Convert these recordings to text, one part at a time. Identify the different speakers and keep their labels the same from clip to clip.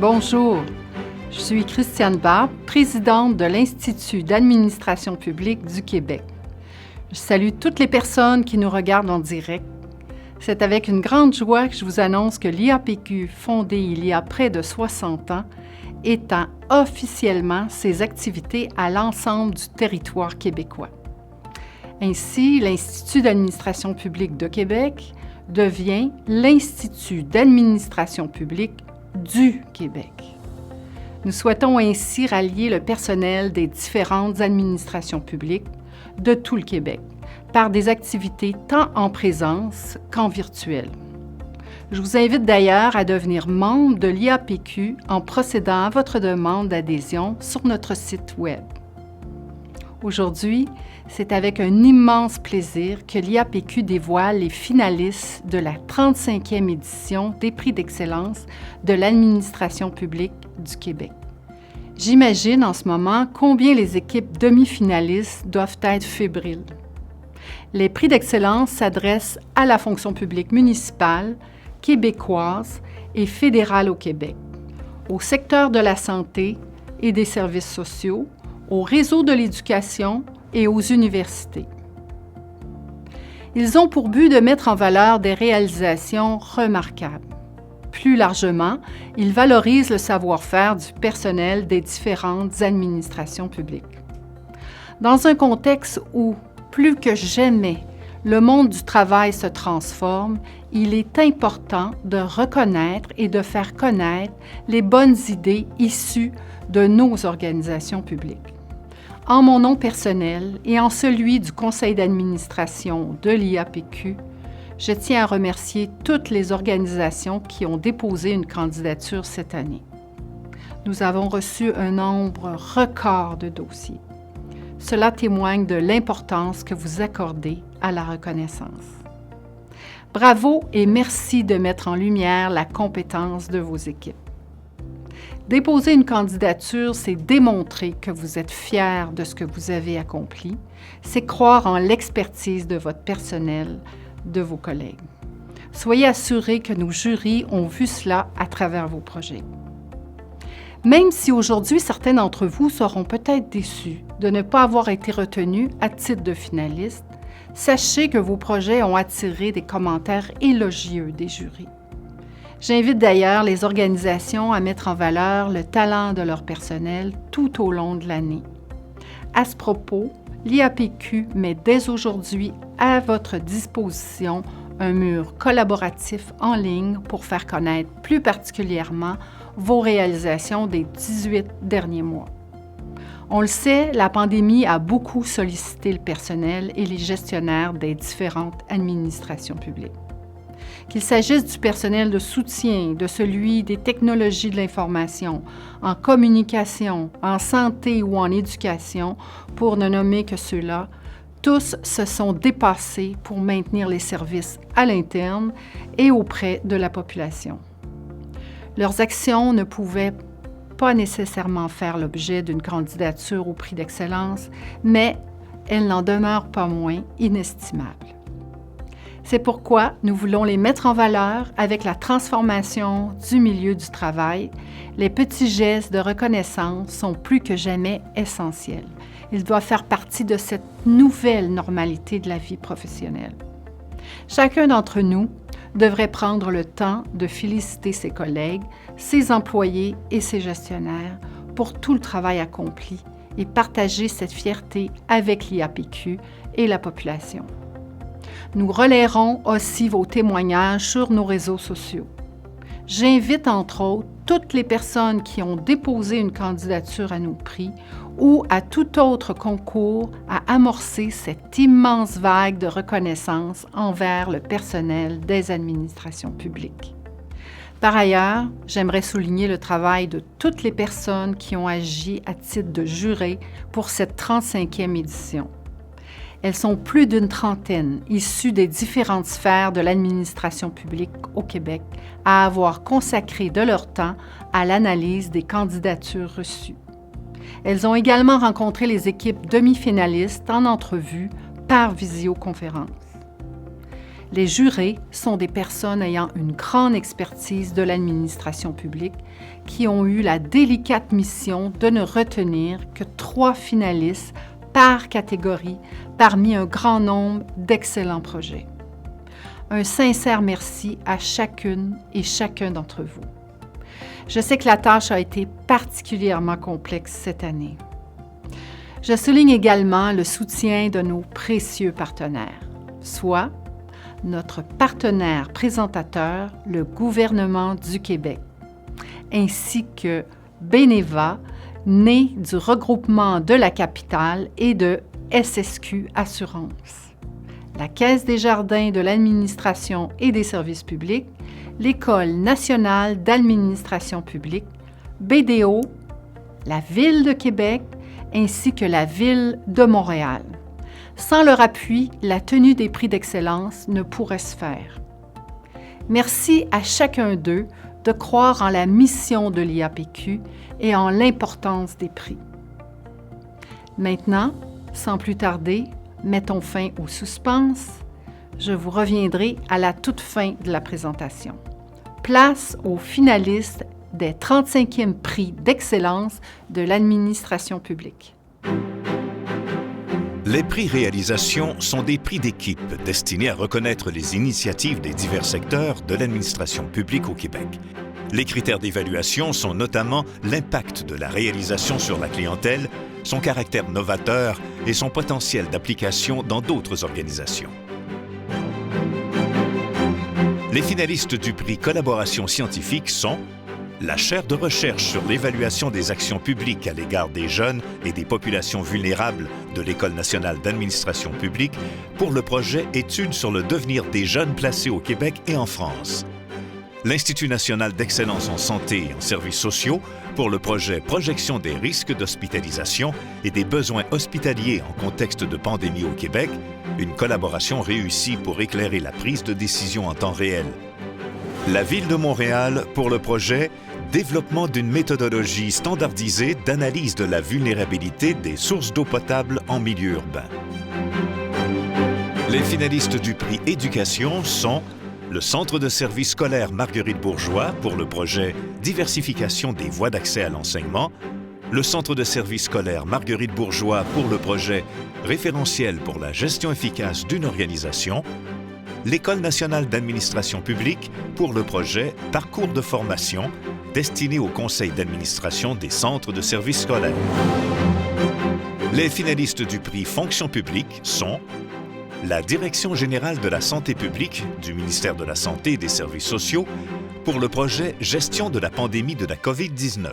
Speaker 1: Bonjour, je suis Christiane Barbe, présidente de l'Institut d'administration publique du Québec. Je salue toutes les personnes qui nous regardent en direct. C'est avec une grande joie que je vous annonce que l'IAPQ, fondée il y a près de 60 ans, étend officiellement ses activités à l'ensemble du territoire québécois. Ainsi, l'Institut d'administration publique de Québec devient l'Institut d'administration publique du Québec. Nous souhaitons ainsi rallier le personnel des différentes administrations publiques de tout le Québec par des activités tant en présence qu'en virtuel. Je vous invite d'ailleurs à devenir membre de l'IAPQ en procédant à votre demande d'adhésion sur notre site Web. Aujourd'hui, c'est avec un immense plaisir que l'IAPQ dévoile les finalistes de la 35e édition des prix d'excellence de l'administration publique du Québec. J'imagine en ce moment combien les équipes demi-finalistes doivent être fébriles. Les prix d'excellence s'adressent à la fonction publique municipale, québécoise et fédérale au Québec, au secteur de la santé et des services sociaux, au réseau de l'éducation et aux universités. Ils ont pour but de mettre en valeur des réalisations remarquables. Plus largement, ils valorisent le savoir-faire du personnel des différentes administrations publiques. Dans un contexte où, plus que jamais, le monde du travail se transforme, il est important de reconnaître et de faire connaître les bonnes idées issues de nos organisations publiques. En mon nom personnel et en celui du conseil d'administration de l'IAPQ, je tiens à remercier toutes les organisations qui ont déposé une candidature cette année. Nous avons reçu un nombre record de dossiers. Cela témoigne de l'importance que vous accordez à la reconnaissance. Bravo et merci de mettre en lumière la compétence de vos équipes. Déposer une candidature, c'est démontrer que vous êtes fier de ce que vous avez accompli, c'est croire en l'expertise de votre personnel, de vos collègues. Soyez assurés que nos jurys ont vu cela à travers vos projets. Même si aujourd'hui, certains d'entre vous seront peut-être déçus de ne pas avoir été retenus à titre de finalistes, sachez que vos projets ont attiré des commentaires élogieux des jurys. J'invite d'ailleurs les organisations à mettre en valeur le talent de leur personnel tout au long de l'année. À ce propos, l'IAPQ met dès aujourd'hui à votre disposition un mur collaboratif en ligne pour faire connaître plus particulièrement vos réalisations des 18 derniers mois. On le sait, la pandémie a beaucoup sollicité le personnel et les gestionnaires des différentes administrations publiques. Qu'il s'agisse du personnel de soutien, de celui des technologies de l'information, en communication, en santé ou en éducation, pour ne nommer que ceux-là, tous se sont dépassés pour maintenir les services à l'interne et auprès de la population. Leurs actions ne pouvaient pas nécessairement faire l'objet d'une candidature au prix d'excellence, mais elles n'en demeurent pas moins inestimables. C'est pourquoi nous voulons les mettre en valeur avec la transformation du milieu du travail. Les petits gestes de reconnaissance sont plus que jamais essentiels. Ils doivent faire partie de cette nouvelle normalité de la vie professionnelle. Chacun d'entre nous devrait prendre le temps de féliciter ses collègues, ses employés et ses gestionnaires pour tout le travail accompli et partager cette fierté avec l'IAPQ et la population. Nous relayerons aussi vos témoignages sur nos réseaux sociaux. J'invite entre autres toutes les personnes qui ont déposé une candidature à nos prix ou à tout autre concours à amorcer cette immense vague de reconnaissance envers le personnel des administrations publiques. Par ailleurs, j'aimerais souligner le travail de toutes les personnes qui ont agi à titre de juré pour cette 35e édition. Elles sont plus d'une trentaine, issues des différentes sphères de l'administration publique au Québec, à avoir consacré de leur temps à l'analyse des candidatures reçues. Elles ont également rencontré les équipes demi-finalistes en entrevue par visioconférence. Les jurés sont des personnes ayant une grande expertise de l'administration publique qui ont eu la délicate mission de ne retenir que 3 finalistes par catégorie parmi un grand nombre d'excellents projets. Un sincère merci à chacune et chacun d'entre vous. Je sais que la tâche a été particulièrement complexe cette année. Je souligne également le soutien de nos précieux partenaires, soit notre partenaire présentateur, le gouvernement du Québec, ainsi que Beneva, né du regroupement de la capitale et de SSQ Assurance, la Caisse des jardins de l'administration et des services publics, l'École nationale d'administration publique, BDO, la Ville de Québec, ainsi que la Ville de Montréal. Sans leur appui, la tenue des prix d'excellence ne pourrait se faire. Merci à chacun d'eux de croire en la mission de l'IAPQ et en l'importance des prix. Maintenant, sans plus tarder, mettons fin au suspense. Je vous reviendrai à la toute fin de la présentation. Place aux finalistes des 35e prix d'excellence de l'administration publique.
Speaker 2: Les prix réalisation sont des prix d'équipe destinés à reconnaître les initiatives des divers secteurs de l'administration publique au Québec. Les critères d'évaluation sont notamment l'impact de la réalisation sur la clientèle, son caractère novateur et son potentiel d'application dans d'autres organisations. Les finalistes du prix Collaboration scientifique sont la chaire de recherche sur l'évaluation des actions publiques à l'égard des jeunes et des populations vulnérables de l'École nationale d'administration publique pour le projet Études sur le devenir des jeunes placés au Québec et en France. L'Institut national d'excellence en santé et en services sociaux pour le projet Projection des risques d'hospitalisation et des besoins hospitaliers en contexte de pandémie au Québec, une collaboration réussie pour éclairer la prise de décision en temps réel. La Ville de Montréal pour le projet Développement d'une méthodologie standardisée d'analyse de la vulnérabilité des sources d'eau potable en milieu urbain. Les finalistes du prix Éducation sont le Centre de services scolaires Marguerite Bourgeois pour le projet Diversification des voies d'accès à l'enseignement, le Centre de services scolaires Marguerite Bourgeois pour le projet Référentiel pour la gestion efficace d'une organisation, l'École nationale d'administration publique pour le projet Parcours de formation destiné au conseil d'administration des centres de services scolaires. Les finalistes du prix Fonction publique sont la Direction générale de la santé publique du ministère de la Santé et des services sociaux pour le projet Gestion de la pandémie de la COVID-19,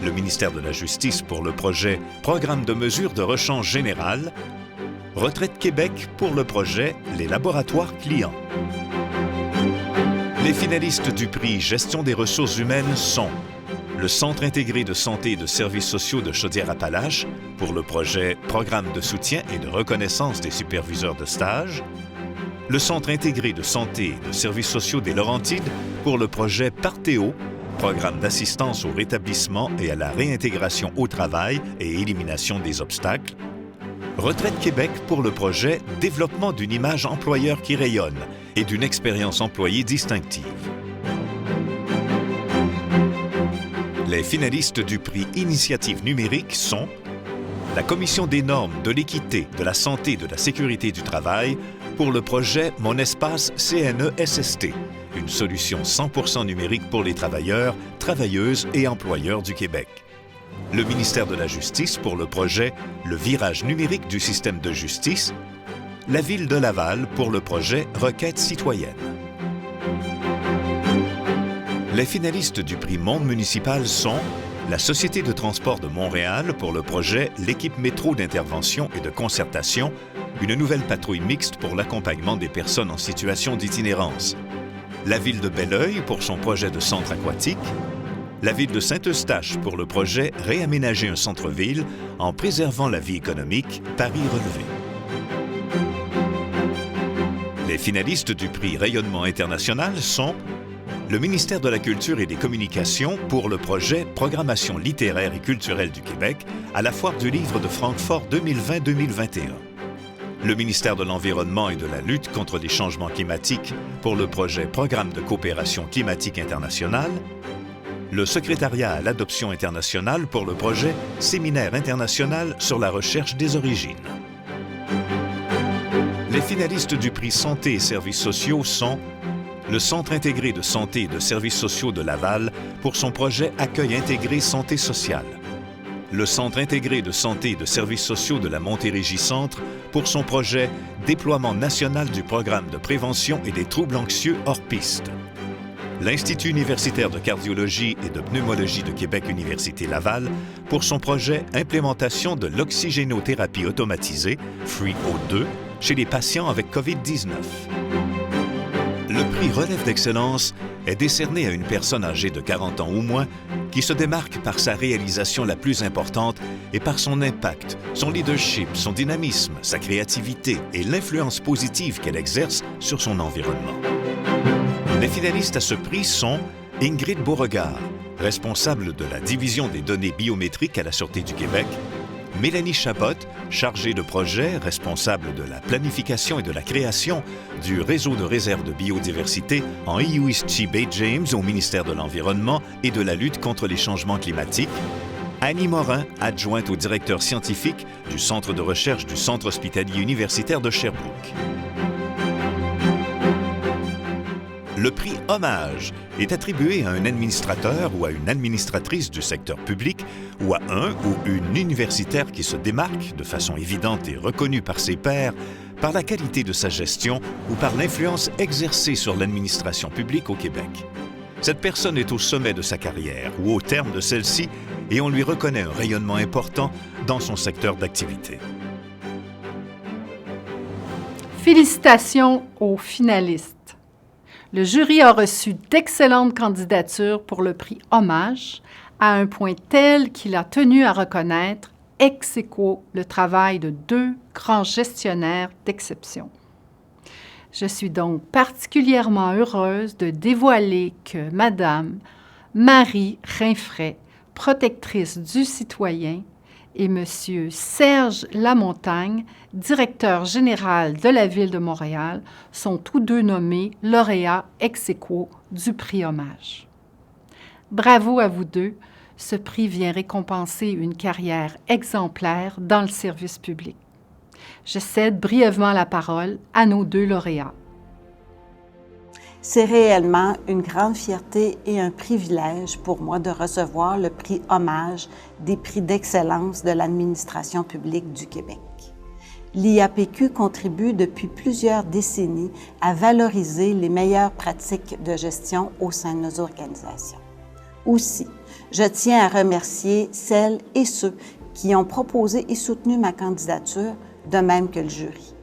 Speaker 2: le ministère de la Justice pour le projet Programme de mesures de rechange général, Retraite Québec pour le projet Les laboratoires clients. Les finalistes du prix Gestion des ressources humaines sont le Centre intégré de santé et de services sociaux de Chaudière-Appalaches pour le projet Programme de soutien et de reconnaissance des superviseurs de stage, le Centre intégré de santé et de services sociaux des Laurentides pour le projet Partéo, Programme d'assistance au rétablissement et à la réintégration au travail et élimination des obstacles, Retraite Québec pour le projet Développement d'une image employeur qui rayonne et d'une expérience employée distinctive. Les finalistes du prix Initiative numérique sont la Commission des normes, de l'équité, de la santé et de la sécurité du travail pour le projet Mon espace CNE-SST, une solution 100% numérique pour les travailleurs, travailleuses et employeurs du Québec. Le ministère de la Justice pour le projet Le virage numérique du système de justice, la Ville de Laval pour le projet Requête citoyenne. Les finalistes du prix Monde municipal sont la Société de transport de Montréal pour le projet L'équipe métro d'intervention et de concertation, une nouvelle patrouille mixte pour l'accompagnement des personnes en situation d'itinérance, la Ville de Belleuil pour son projet de centre aquatique, la Ville de Saint-Eustache pour le projet Réaménager un centre-ville en préservant la vie économique Paris relevé. Les finalistes du prix Rayonnement international sont le ministère de la Culture et des Communications pour le projet Programmation littéraire et culturelle du Québec à la Foire du livre de Francfort 2020-2021. le ministère de l'Environnement et de la lutte contre les changements climatiques pour le projet Programme de coopération climatique internationale, le secrétariat à l'adoption internationale pour le projet Séminaire international sur la recherche des origines. Les finalistes du prix Santé et services sociaux sont le Centre intégré de santé et de services sociaux de Laval pour son projet Accueil intégré santé sociale, le Centre intégré de santé et de services sociaux de la Montérégie-Centre pour son projet Déploiement national du programme de prévention et des troubles anxieux hors piste, l'Institut universitaire de cardiologie et de pneumologie de Québec Université Laval pour son projet Implémentation de l'oxygénothérapie automatisée, FreeO2, chez les patients avec COVID-19. Le prix Relève d'excellence est décerné à une personne âgée de 40 ans ou moins qui se démarque par sa réalisation la plus importante et par son impact, son leadership, son dynamisme, sa créativité et l'influence positive qu'elle exerce sur son environnement. Les finalistes à ce prix sont Ingrid Beauregard, responsable de la division des données biométriques à la Sûreté du Québec, Mélanie Chabot, chargée de projet, responsable de la planification et de la création du réseau de réserve de biodiversité en EUSG Bay James au ministère de l'Environnement et de la lutte contre les changements climatiques, Annie Morin, adjointe au directeur scientifique du Centre de recherche du Centre hospitalier universitaire de Sherbrooke. Le prix Hommage est attribué à un administrateur ou à une administratrice du secteur public ou à un ou une universitaire qui se démarque de façon évidente et reconnue par ses pairs par la qualité de sa gestion ou par l'influence exercée sur l'administration publique au Québec. Cette personne est au sommet de sa carrière ou au terme de celle-ci et on lui reconnaît un rayonnement important dans son secteur d'activité.
Speaker 1: Félicitations aux finalistes. Le jury a reçu d'excellentes candidatures pour le prix Hommage, à un point tel qu'il a tenu à reconnaître ex aequo le travail de 2 grands gestionnaires d'exception. Je suis donc particulièrement heureuse de dévoiler que Madame Marie Rinfret, protectrice du citoyen, et Monsieur Serge Lamontagne, directeur général de la Ville de Montréal, sont tous deux nommés lauréats ex aequo du prix Hommage. Bravo à vous deux, ce prix vient récompenser une carrière exemplaire dans le service public. Je cède brièvement la parole à nos 2 lauréats.
Speaker 3: C'est réellement une grande fierté et un privilège pour moi de recevoir le prix Hommage des prix d'excellence de l'administration publique du Québec. L'IAPQ contribue depuis plusieurs décennies à valoriser les meilleures pratiques de gestion au sein de nos organisations. Aussi, je tiens à remercier celles et ceux qui ont proposé et soutenu ma candidature, de même que le jury.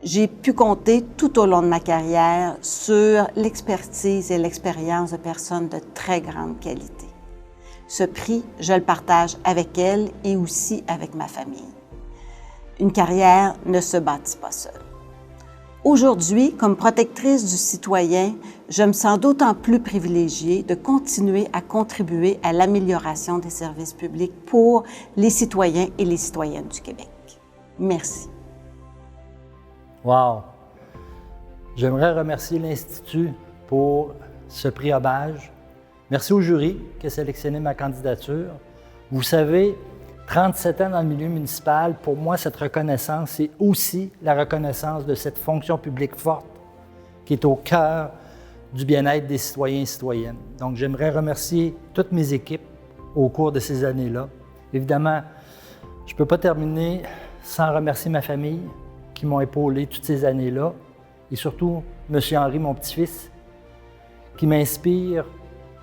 Speaker 3: J'ai pu compter tout au long de ma carrière sur l'expertise et l'expérience de personnes de très grande qualité. Ce prix, je le partage avec elles et aussi avec ma famille. Une carrière ne se bâtit pas seule. Aujourd'hui, comme protectrice du citoyen, je me sens d'autant plus privilégiée de continuer à contribuer à l'amélioration des services publics pour les citoyens et les citoyennes du Québec. Merci.
Speaker 4: Wow! J'aimerais remercier l'Institut pour ce prix Hommage. Merci au jury qui a sélectionné ma candidature. Vous savez, 37 ans dans le milieu municipal, pour moi, cette reconnaissance, c'est aussi la reconnaissance de cette fonction publique forte qui est au cœur du bien-être des citoyens et citoyennes. Donc, j'aimerais remercier toutes mes équipes au cours de ces années-là. Évidemment, je ne peux pas terminer sans remercier ma famille qui m'ont épaulé toutes ces années-là, et surtout M. Henri, mon petit-fils, qui m'inspire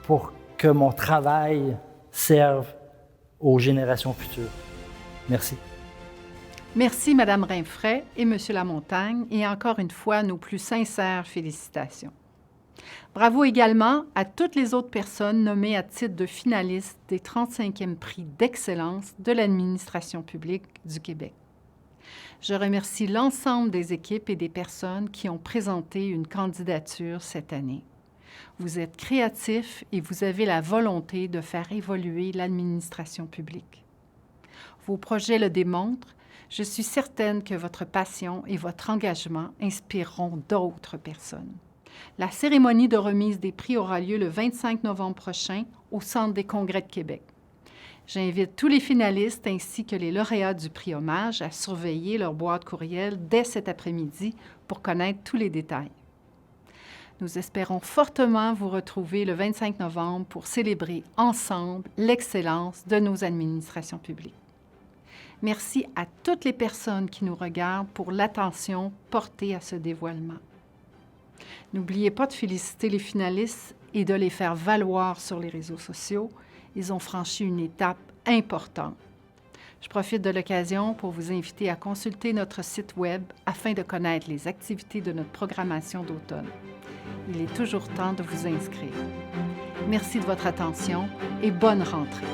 Speaker 4: pour que mon travail serve aux générations futures. Merci.
Speaker 1: Merci, Mme Rinfret et M. Lamontagne, et encore une fois, nos plus sincères félicitations. Bravo également à toutes les autres personnes nommées à titre de finalistes des 35e prix d'excellence de l'administration publique du Québec. Je remercie l'ensemble des équipes et des personnes qui ont présenté une candidature cette année. Vous êtes créatifs et vous avez la volonté de faire évoluer l'administration publique. Vos projets le démontrent, Je suis certaine que votre passion et votre engagement inspireront d'autres personnes. La cérémonie de remise des prix aura lieu le 25 novembre prochain au Centre des congrès de Québec. J'invite tous les finalistes ainsi que les lauréats du prix Hommage à surveiller leur boîte courriel dès cet après-midi pour connaître tous les détails. Nous espérons fortement vous retrouver le 25 novembre pour célébrer ensemble l'excellence de nos administrations publiques. Merci à toutes les personnes qui nous regardent pour l'attention portée à ce dévoilement. N'oubliez pas de féliciter les finalistes et de les faire valoir sur les réseaux sociaux. Ils ont franchi une étape importante. Je profite de l'occasion pour vous inviter à consulter notre site Web afin de connaître les activités de notre programmation d'automne. Il est toujours temps de vous inscrire. Merci de votre attention et bonne rentrée.